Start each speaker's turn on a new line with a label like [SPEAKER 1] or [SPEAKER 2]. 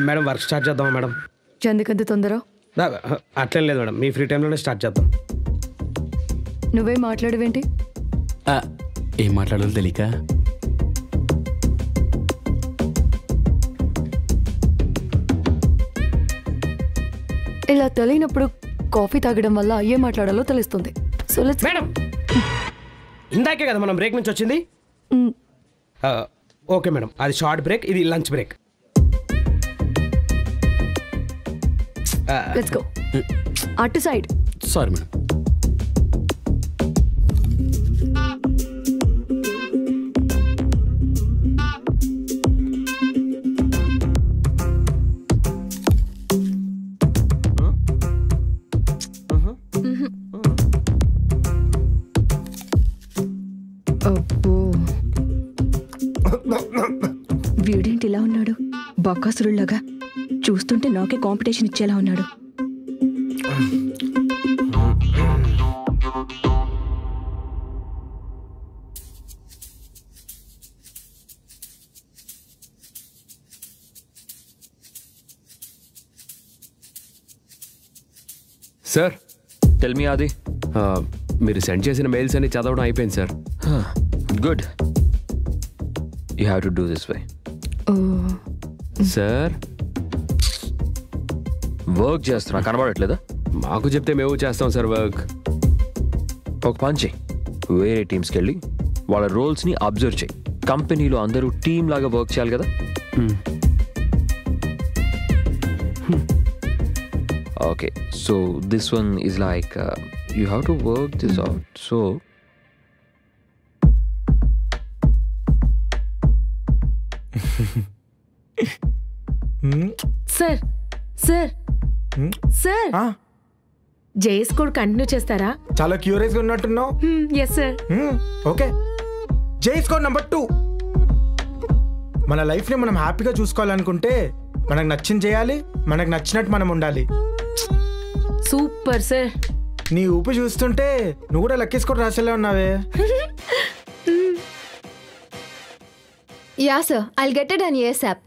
[SPEAKER 1] Madam work start చేద్దామా madam?
[SPEAKER 2] ఎందుకంత తొందర?
[SPEAKER 1] అట్లేం లేదు మేడం, మీ ఫ్రీ టైంలోనే స్టార్ట్ చేద్దాం.
[SPEAKER 2] నువ్వే మాట్లాడవేంటి?
[SPEAKER 3] ఏం మాట్లాడాలో తెలియక.
[SPEAKER 2] ఇలా తెలియనప్పుడు కాఫీ తాగడం వల్ల ఏం మాట్లాడాలో తెలుస్తుంది. So let's.
[SPEAKER 1] మేడం ఇందాకే కదా మనం బ్రేక్ నుంచి వచ్చింది. ఓకే మేడం, అది షార్ట్ బ్రేక్, ఇది లంచ్ బ్రేక్.
[SPEAKER 2] Let's go. అటు సైడ్.
[SPEAKER 3] Sorry madam.
[SPEAKER 2] అబ్బో, వీడేంటి ఇలా ఉన్నాడు? బకాసురులాగా చూస్తుంటే నాకే కాంపిటీషన్ ఇచ్చేలా ఉన్నాడు.
[SPEAKER 4] సార్ టెల్ మీ ఆది. మీరు సెండ్ చేసిన మెయిల్స్ అన్ని చదవడం అయిపోయింది sir. Good, you have to do this way. Sir work చేస్తున్నా, కనబడట్లేదా? మాకు చెప్తే మేము చేస్తాం సార్ వర్క్. ఒక పని చేయి, వేరే టీమ్స్కి వెళ్ళి వాళ్ళ రోల్స్ని అబ్జర్వ్ చేయి. కంపెనీలో అందరూ టీమ్ లాగా వర్క్ చేయాలి కదా. Okay, so this one is like you have to work this out. So
[SPEAKER 5] sir sir sir JS code continue చేస్తారా?
[SPEAKER 6] చాలా క్యూరియస్ గా ఉన్నట్టున్నావు.
[SPEAKER 5] Yes sir.
[SPEAKER 6] Okay, JS code number 2. మన లైఫ్ ని మనం హ్యాపీగా చూసుకోవాలనుకుంటే మనకు నచ్చింది చేయాలి, మనకు నచ్చినట్టు మనం ఉండాలి.
[SPEAKER 5] Super sir.
[SPEAKER 6] నీ ఊపి చూస్తుంటే నువ్వు కూడా లక్కీస్ కోడ్ రాసేలా ఉన్నావే.
[SPEAKER 7] Yeah, sir. I'll get it on ASAP.